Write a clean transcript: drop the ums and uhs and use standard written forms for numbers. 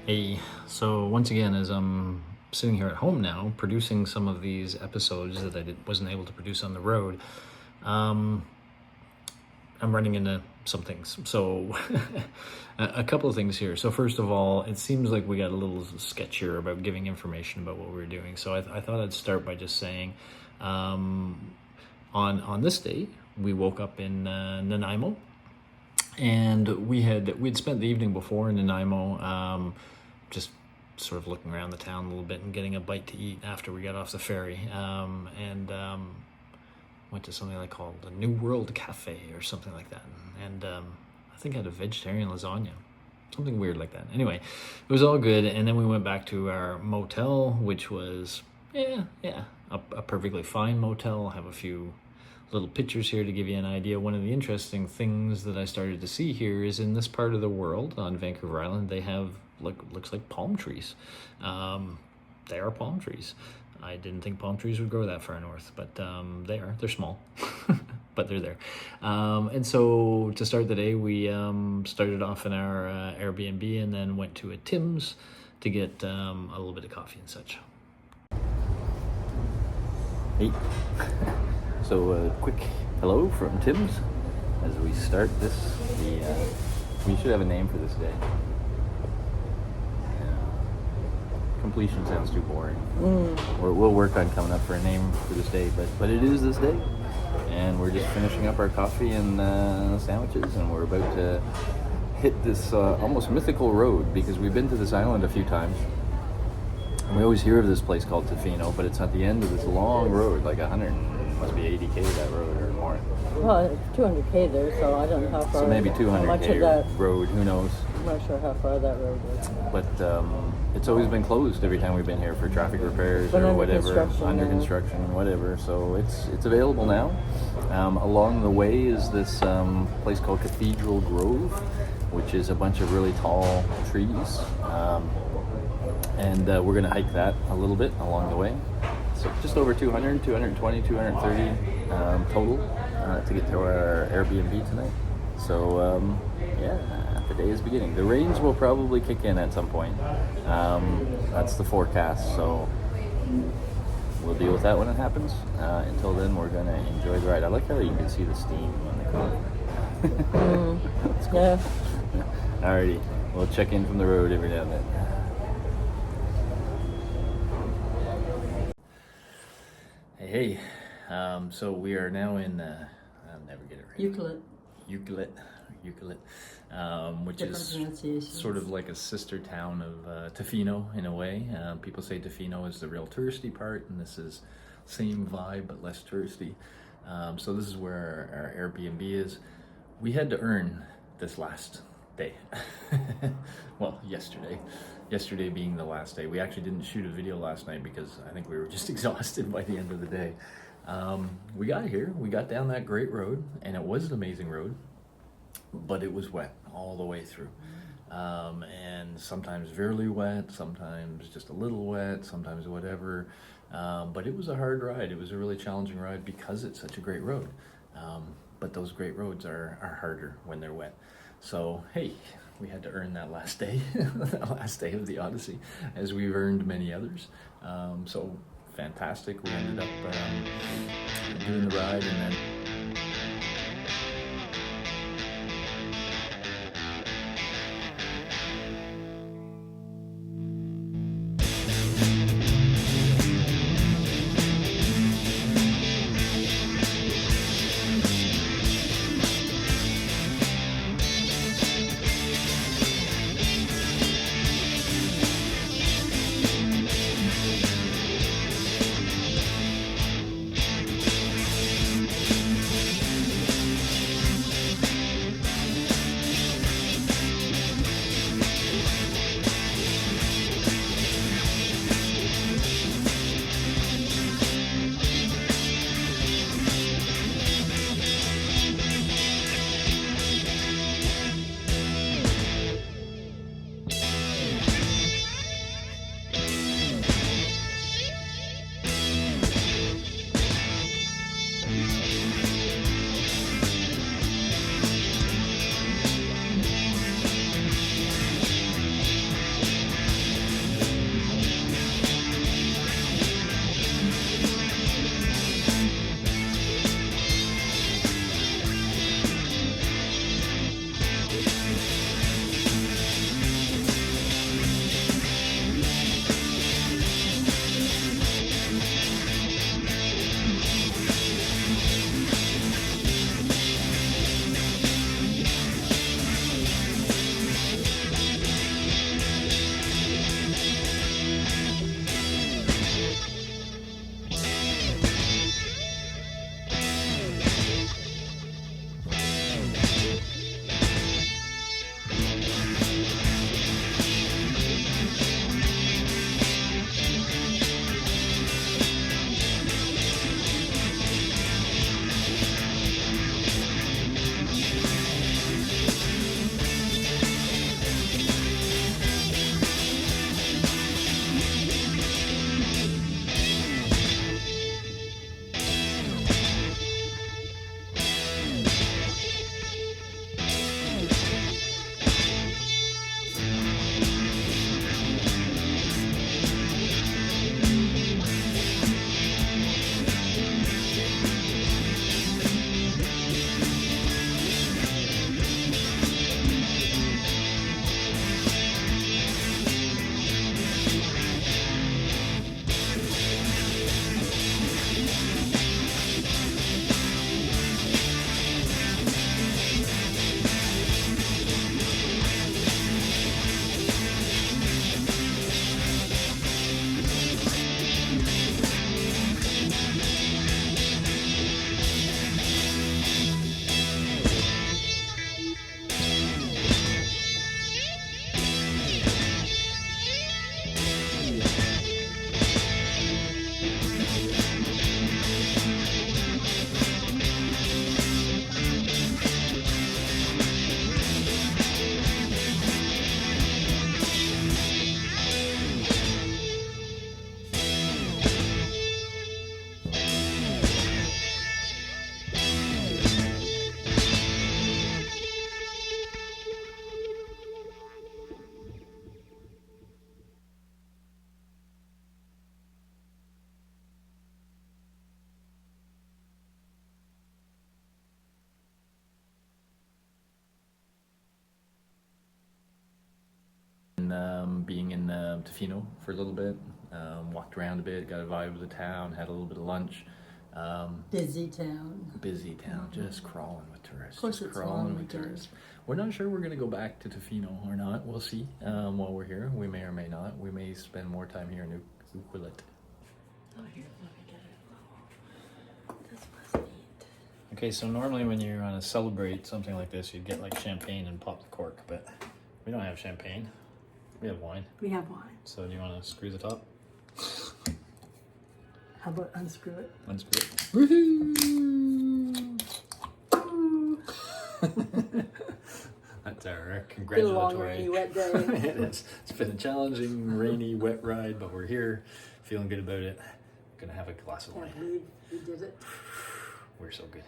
Hey, so once again, as I'm sitting here at home now, producing some of these episodes that wasn't able to produce on the road, um, I'm running into some things. So, a couple of things here. So, first of all, it seems like we got a little sketch here about giving information about what we were doing. So, I thought I'd start by just saying, on this day, we woke up in Nanaimo, and we'd spent the evening before in Nanaimo, just sort of looking around the town a little bit and getting a bite to eat after we got off the ferry, and went to something like called the New World Cafe or something like that, and I think I had a vegetarian lasagna, something weird like that. Anyway, it was all good, and then we went back to our motel, which was a perfectly fine motel. I have a few little pictures here to give you an idea. One of the interesting things that I started to see here is in this part of the world on Vancouver Island, they have looks like palm trees. They are palm trees. I didn't think palm trees would grow that far north, but they're small, but they're there. And so to start the day, we started off in our Airbnb and then went to a Tim's to get a little bit of coffee and such. Hey. So a quick hello from Tim's as we start this. We should have a name for this day. Completion sounds too boring. We'll work on coming up for a name for this day, but it is this day, and we're just finishing up our coffee and sandwiches, and we're about to hit this almost mythical road, because we've been to this island a few times. And we always hear of this place called Tofino, but it's at the end of this long road, like 80K that road or more. Well, it's 200K there, so I don't know how far. So maybe 200K road, who knows? I'm not sure how far that road is. But it's always been closed every time we've been here for traffic repairs or whatever, under construction, whatever. So it's available now. Along the way is this place called Cathedral Grove, which is a bunch of really tall trees. And we're going to hike that a little bit along the way. So just over 200, 220, 230 total to get to our Airbnb tonight. So the day is beginning. The rains will probably kick in at some point. That's the forecast, so we'll deal with that when it happens. Until then, we're going to enjoy the ride. I like how you can see the steam on the car. That's cool. Yeah. Alrighty, we'll check in from the road every now and then. Hey, so we are now in, I'll never get it right. Euclid, which is sort of like a sister town of Tofino in a way. People say Tofino is the real touristy part, and this is same vibe but less touristy. So this is where our Airbnb is. We had to earn this last day. Well, yesterday being the last day. We actually didn't shoot a video last night because I think we were just exhausted by the end of the day. We got here, we got down that great road, and it was an amazing road, but it was wet all the way through. And sometimes very wet, sometimes just a little wet, sometimes whatever. But it was a hard ride. It was a really challenging ride because it's such a great road. But those great roads are harder when they're wet. So, hey, we had to earn that last day, that last day of the Odyssey, as we've earned many others. So, fantastic. We ended up doing the ride, and then Tofino for a little bit, walked around a bit, got a vibe of the town, had a little bit of lunch. Busy town. Busy town, just crawling with tourists. Of course, just it's crawling long with weekend. tourists. We're not sure we're going to go back to Tofino or not. We'll see while we're here. We may or may not. We may spend more time here in Uquillet. Oh, here, let me get it. This was neat. Okay, so normally when you're on a celebrate something like this, you'd get like champagne and pop the cork, but we don't have champagne. We have wine. We have wine. So do you want to screw the top? How about unscrew it? Unscrew it. Woohoo! That's our Been a long, congratulatory. rainy, wet day. It is. It's been a challenging, rainy, wet ride, but we're here, feeling good about it. Gonna have a glass of wine. Can't believe we did it. We're so good.